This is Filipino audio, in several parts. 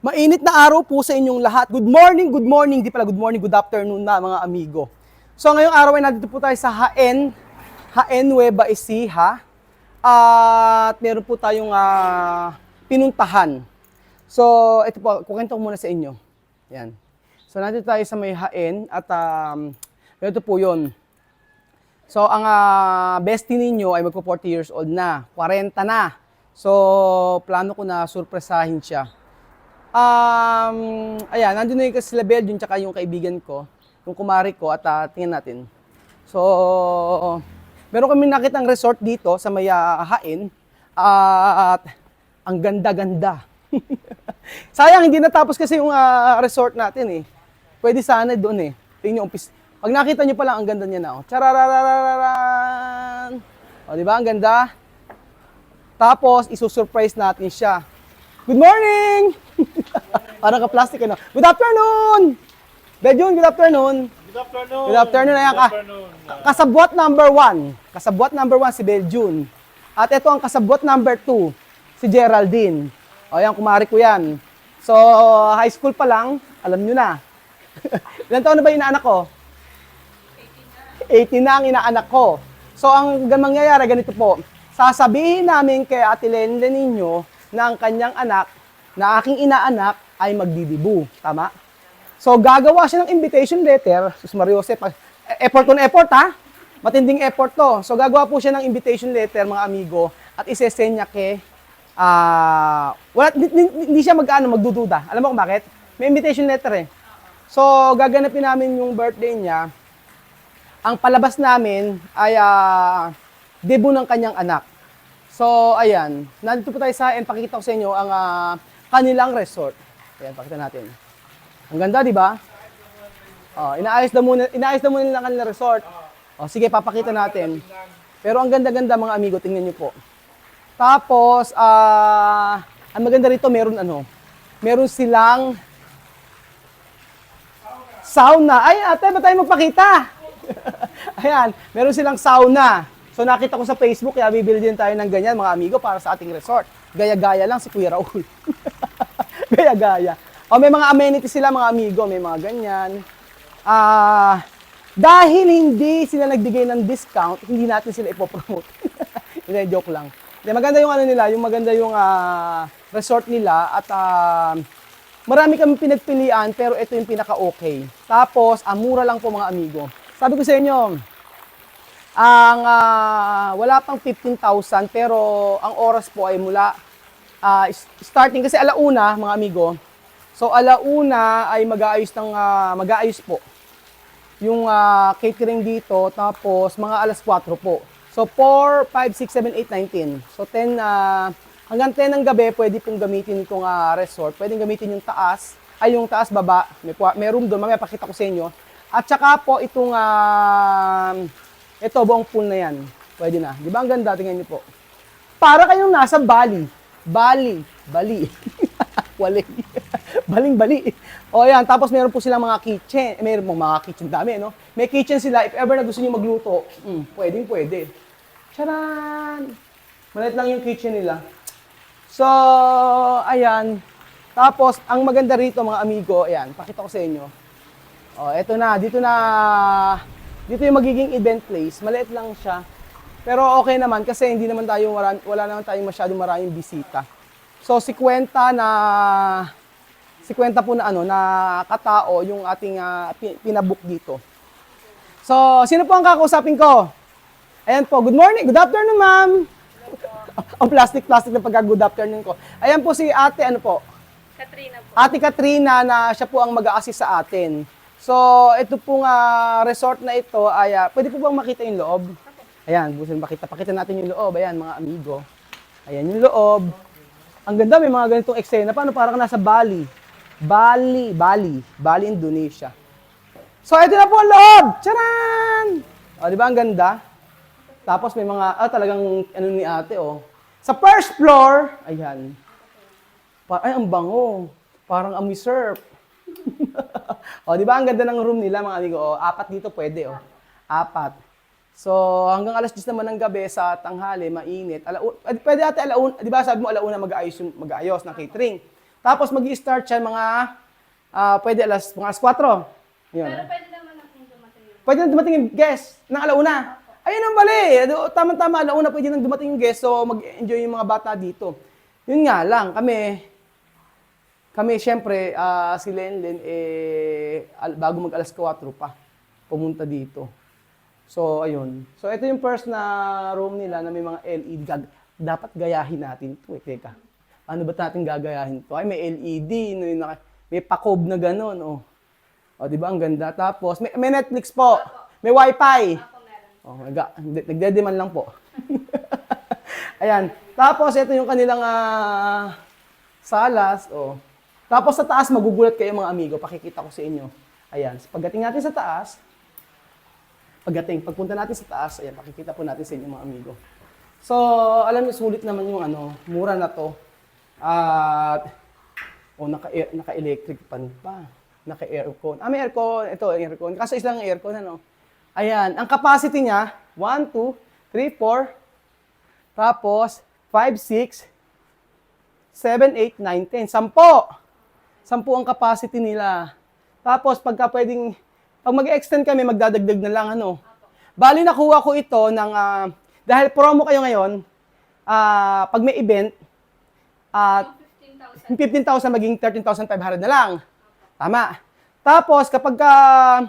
Mainit na araw po sa inyong lahat. Good morning, di pala good morning, good afternoon na mga amigo. So ngayong araw ay nandito po tayo sa Jaén Nueva Ecija. At meron po tayong pinuntahan. So ito po, kukwento ko muna sa inyo. Yan. So nandito tayo sa may Jaén at ito po yun. So ang bestie ninyo ay magpo 40 years old na, 40 na. So plano ko na surpresahin siya. Ayan, nandun na yung sila Belgium tsaka yung kaibigan ko, yung kumari ko at tingnan natin. So, meron kami nakitang resort dito sa may Jaén at ang ganda-ganda. Sayang, hindi natapos kasi yung resort natin eh. Pwede sana doon eh. Tingnan yung pag nakita nyo pa lang, ang ganda niya na. Oh. Charararararan! O, di ba? Ang ganda. Tapos, isusurprise natin siya. Good morning! Parang ka-plastic, ano? Good afternoon! Bejun, good afternoon! Good afternoon! Good afternoon, ayan ka. Kasabwat number 1. Kasabwat number 1 si Bejun. At ito ang kasabwat number 2, si Geraldine. O, yan, kumari ko yan. So, high school pa lang, alam nyo na. Ilan taon na ba inaanak ko? 18 na ang inaanak ko. So, ang mangyayari, ganito po. Sasabihin namin kay Ate Lenlen ninyo na ang kanyang anak, na aking inaanak, ay magdidibu. Tama? So, gagawa siya ng invitation letter. Sus Mario Jose, effort on effort ha? Matinding effort to. So, gagawa po siya ng invitation letter, mga amigo, at isesend niya kay, hindi siya magdududa. Alam mo kung bakit? May invitation letter eh. So, gaganapin namin yung birthday niya. Ang palabas namin ay debut ng kanyang anak. So, ayan. Nandito po tayo sa and pakikita ko sa inyo ang kanilang resort. Ayan, pakita natin. Ang ganda, di ba? Oh, inaayos na muna nila ang kanilang resort. Oh, sige, papakita natin. Pero ang ganda-ganda mga amigo, tingnan niyo po. Tapos, ang maganda rito, meron silang sauna. Ay, ate, ba tayo magpakita? Ayan, meron silang sauna. So nakita ko sa Facebook, kaya bibili din tayo ng ganyan mga amigo para sa ating resort. Gaya-gaya lang si Kuya Raul. Gaya-gaya. O may mga amenities sila mga amigo, may mga ganyan. Dahil hindi sila nagbigay ng discount, hindi natin sila ipopromote. Hindi, joke lang. Maganda yung nila, yung maganda yung resort nila at marami kami pinagpilian pero ito yung pinaka-okay. Tapos, mura lang po mga amigo. Sabi ko sa inyo, wala pang 15,000 pero ang oras po ay mula starting kasi alauna mga amigo. So alauna ay mag-aayos po yung catering dito tapos mga alas 4 po. So 4, 5, 6, 7, 8, 19. So 10 hanggang 10 ng gabi pwede pong gamitin itong resort. Pwedeng gamitin yung taas, yung taas baba. May room doon, mamaya pakita ko sa inyo. At saka po itong ito, buong pool na yan. Pwede na. Di ba ang ganda? Tingnan niyo po. Para kayong nasa Bali. Bali. Wali. Bali. O yan. Tapos meron po silang mga kitchen. Meron pong mga kitchen dami, no? May kitchen sila. If ever na gusto niyo magluto, pwede. Charan! Maliit lang yung kitchen nila. So, ayan. Tapos, ang maganda rito, mga amigo, ayan. Pakita ko sa inyo. O, eto na. Dito yung magiging event place, maliit lang siya. Pero okay naman kasi hindi naman wala naman tayong masyadong maraming bisita. So 50 po na katao yung ating pinabook dito. So sino po ang kakausapin ko? Ayan po, good morning, good afternoon ma'am. Ang plastic na pagka-good afternoon ko. Ayan po si ate, ano po? Katrina po. Ate Katrina na siya po ang mag-a-assist sa atin. So, ito pong resort na ito ay, pwede po bang makita yung loob? Ayan, gusto pakita natin yung loob. Ayan, mga amigo. Ayan yung loob. Ang ganda, may mga ganitong eksena. Paano? Parang nasa Bali. Bali, Indonesia. So, ito na po ang loob! Charan! O, di ba ang ganda? Tapos may mga, talagang, ni ate, oh. Sa first floor, ayan. Ay, ang bango. Parang amoy surf. O, di ba ang ganda ng room nila mga amigo? O, 4 dito pwede, o. 4. So, hanggang alas 10 naman ng gabi sa tanghali, mainit. Pwede ate alauna, di ba sabi mo alauna mag-aayos ng catering. Tapos mag-i-start siya pwede mga alas 4. Yun. Pero pwede naman natin dumating yung... Pwede na dumating yung guest ng alauna. Ayun ang mali. Tama-tama, alauna pwede nang dumating yung guest, so mag-enjoy yung mga bata dito. Yun nga lang, kami syempre, si Lenlen, bago mag alas 4 pa, pumunta dito. So, ayun. So, ito yung first na room nila na may mga LED. Dapat gayahin natin ito. Teka, ano ba natin gagayahin ito? Ay, may LED, may pakob na gano'n. O, di ba? Ang ganda. Tapos, may Netflix po. May Wi-Fi. Ako meron. Oh my God. Nagdedeman lang po. Ayan. Tapos, ito yung kanilang salas. Oh. Tapos, sa taas, magugulat kayo mga amigo. Pakikita ko sa inyo. Ayan. Pagdating natin sa taas, pagpunta natin sa taas, ayan, pakikita po natin sa inyo mga amigo. So, alam niyo, sulit naman yung mura na to. At, naka-electric pan pa. Naka-aircon. May aircon. Ito, aircon. Kaso isang aircon, Ayan. Ang capacity niya, 1, 2, 3, 4, tapos 5, 6, 7, 8, 9, 10. 10 ang capacity nila. Tapos, pag mag-extend kami, magdadagdag na lang, Bali, nakuha ko ito dahil promo kayo ngayon, pag may event, Yung 15,000 15,000. maging 13,500 na lang. Tama. Tapos, pagka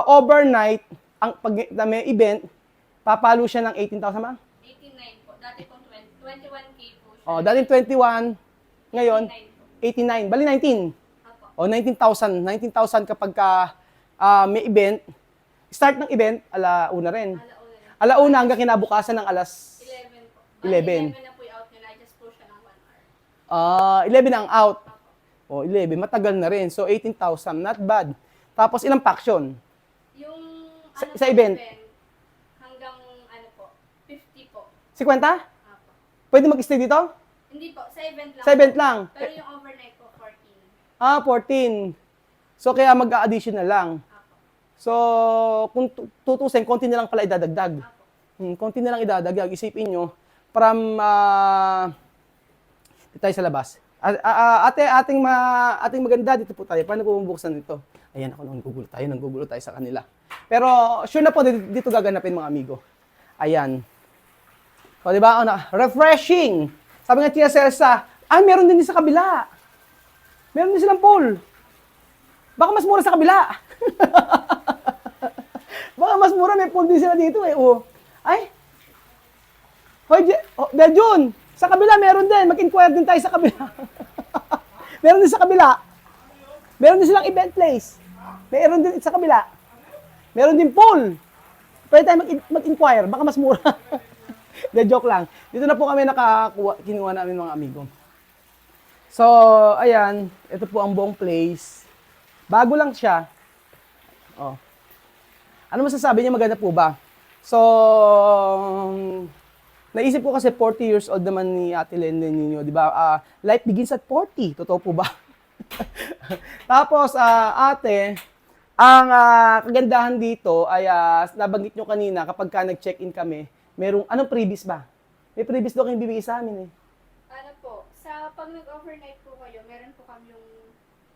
overnight, pag may event, papalo siya ng 18,000 ba? 89 po. Dati pong 21K po siya. Oh, dating 21, ngayon 89 po. 89, bali 19. Apo. O 19,000. 19,000 kapag may event. Start ng event, alauna rin. Alauna na. Alauna hanggang kinabukasan ng alas 11 po. 11. 11 na po yung out nyo na. I just po siya ng 1 hour. 11 ang out. Apo. O 11, matagal na rin. So 18,000, not bad. Tapos ilang faction? Yung Sa event? Hanggang 50 po. 50? Apo. Pwede mag-stay dito? Hindi po. Sa event lang. Sa event lang. Pero yung overnight po, 14. 14. So kaya mag-a-addition na lang. Apo. So kung tutusin, konti na lang pala idadagdag. Apo. Konti na lang idadagdag. Isipin nyo, from dito tayo sa labas. Ating maganda, dito po tayo. Paano bubuksan ito? Ayan, nanggugulo tayo sa kanila. Pero sure na po, dito gaganapin mga amigo. Ayan. O, di ba? Refreshing. Sabi nga Tia Celsa, meron din sa kabila. Meron din silang pool. Baka mas mura sa kabila. Baka mas mura, may pool din sila dito eh. Hoy, Jun, sa kabila meron din. Mag-inquire din tayo sa kabila. Meron din sa kabila. Meron din silang event place. Meron din sa kabila. Meron din pool. Pwede tayo mag-inquire. Baka mas mura. De joke lang. Dito na po kami kinuha namin mga amigo. So, ayan. Ito po ang buong place. Bago lang siya. Oh. Ano masasabi niya? Maganda po ba? So, naisip ko kasi 40 years old naman ni Ate Lenlen ninyo, di ba? Life begins at 40. Totoo po ba? Tapos, ate, ang kagandahan dito ay nabanggit nyo kanina kapag nag-check-in kami, anong previous ba? May previous daw kayong bibigay sa amin eh. Ano po, pag nag-overnight po kayo, meron po kami yung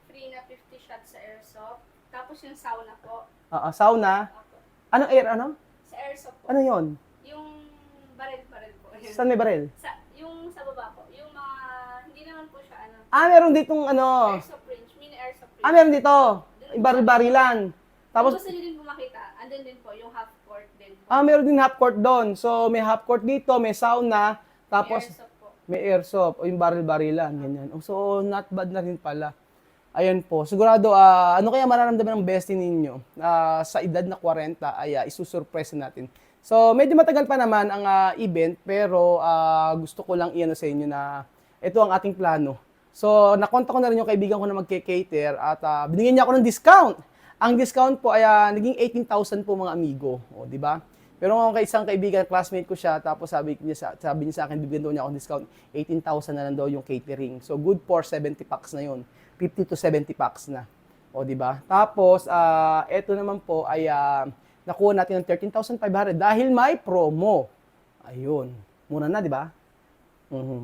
free na 50 shots sa airsoft. Tapos yung sauna po. Sauna. Apo. Anong air? Sa airsoft po. Ano yon? Yung baril po. Saan may baril? Yung sa baba po. Yung mga, hindi naman po siya Meron ditong airsoft range, mini airsoft range. meron dito. Baril-barilan. Tapos, Tapos, gusto nyo din po makita, andun din po yung half court din po. meron din half court doon. So, may half court dito, may sauna, tapos May airsoft po. may airsoft, o yung baril-barilan, ganyan. So, not bad na rin pala. Ayan po. Sigurado, ano kaya mararamdaman ng bestie ninyo sa edad na 40 ay isusurpresa natin. So, medyo matagal pa naman ang event, pero gusto ko lang iano sa inyo na ito ang ating plano. So, nakontak ko na rin yung kaibigan ko na magke-cater at binigyan niya ako ng discount. Ang discount po ay naging 18,000 po mga amigo. O, di ba? Pero kung isang kaibigan, classmate ko siya, tapos sabi niya sa akin, bibigyan daw niya akong discount, 18,000 na lang daw yung catering. So, good for 70 packs na yun. 50 to 70 packs na. O, di ba? Tapos, eto naman po ay nakuha natin ng 13,500 dahil may promo. Ayun. Mura na, di ba?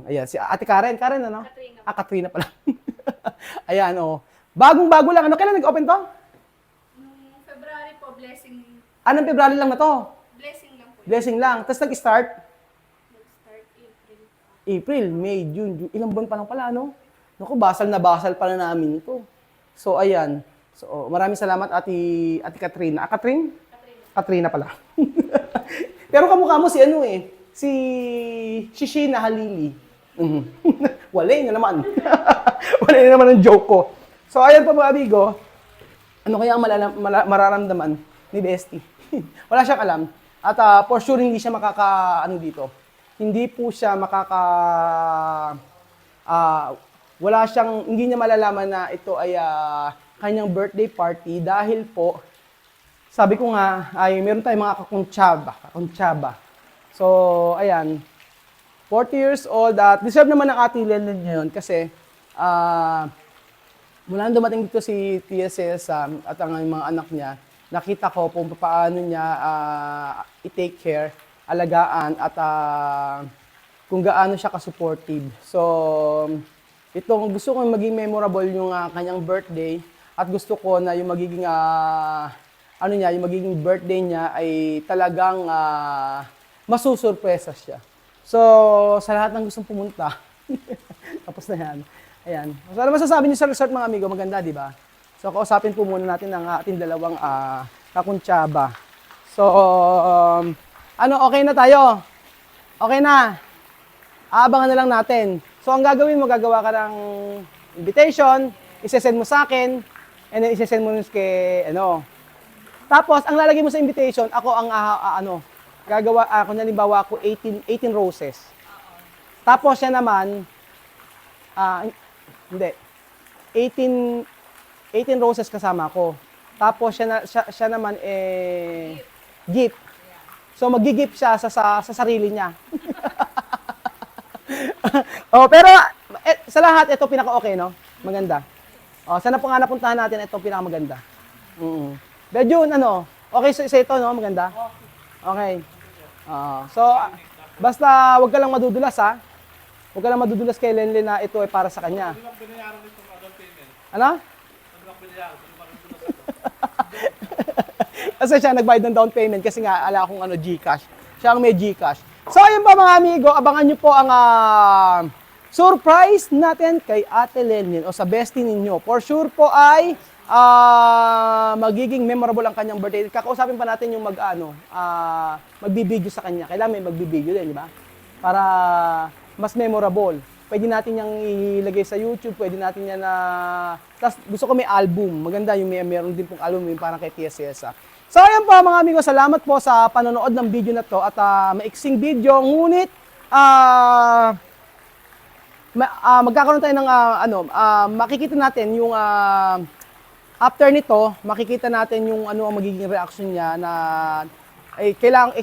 Ayan, si Ate Karen. Karen, ano? Katrina. Katrina pala. Ayan, oh. Bagong-bago lang. Ano, kailan nag-open to? Nung February po, blessing. Anong February lang na to? Blessing lang po. Blessing lang. Tapos nag-start? Nag-start April. April, May, June. Ilang buwan pa lang pala, no? Naku, basal na basal pala namin ito. So, ayan. So, maraming salamat, Ate Katrina. Katrin? Katrina pala. Pero kamukha mo si ano eh. Si Shishina Halili. Wala na naman. Wala na naman ang joke ko. So, ayan po mga amigo. Ano kaya ang mararamdaman ni Bestie? Wala siyang alam. At for sure, hindi siya hindi po siya hindi niya malalaman na ito ay kanyang birthday party dahil po, sabi ko nga, ay meron tayong mga kakuntsaba. So, ayan, 40 years old at deserve naman ng Ate Lenlen ngayon kasi mula nang dumating dito si Tia Cesa at ang mga anak niya, nakita ko kung paano niya i-take care, alagaan at kung gaano siya ka-supportive. So, itong gusto ko maging memorable yung kanyang birthday at gusto ko na yung magiging yung magiging birthday niya ay talagang masusurpresa siya. So, sa lahat ng gustong pumunta, tapos na yan. Ayan. So, ano masasabi niyo sa resort mga amigo? Maganda, di ba? So, kausapin po muna natin ang ating dalawang kakuntsaba. So, okay na tayo? Okay na? Aabangan na lang natin. So, ang gagawin mo, gagawa ka ng invitation, isesend mo sa akin, and then isesend mo kay, Tapos, ang lalagay mo sa invitation, ako ang, gagawa, kung halimbawa ako 18 roses. Tapos, siya naman, hindi, 18 roses kasama ko. Tapos, siya naman, gift. So, mag-gift siya sa sarili niya. Pero sa lahat, ito pinaka-okay, no? Maganda. Sana po nga napuntahan natin, ito pinaka-maganda. But yun, okay sa ito, no? Maganda? Okay. So, basta wag ka lang madudulas, ha? Huwag ka lang madudulas kay Lenlen na ito ay para sa kanya. Hindi lang binayaran itong down payment. Ano? Hindi lang binayaran. Kasi siya nagbayad ng down payment kasi nga ala akong GCash. Siya ang may GCash. So ayun pa mga amigo, abangan nyo po ang surprise natin kay Ate Lenlen o sa bestie ninyo. For sure po ay magiging memorable ang kanyang birthday. Kakausapin pa natin yung magbibideo sa kanya. Kailangan may magbibideo din, di ba? Para mas memorable. Pwede natin yang ilagay sa YouTube, pwede natin yan tas gusto ko may album. Maganda yung meron din pong album yung parang kay Tia Cesa. So ayan po mga amigo, salamat po sa panonood ng video na to at maiksing video. Ngunit magkakaroon tayo ng makikita natin yung after nito, makikita natin yung ang magiging reaction niya na kailangan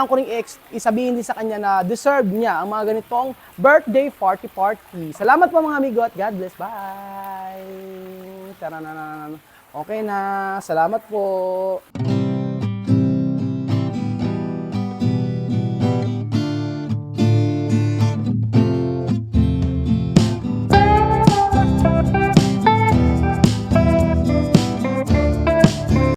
ko ring isabihin din sa kanya na deserve niya ang mga ganitong birthday party. Salamat po mga amigo at God bless. Bye! Okay na. Salamat po.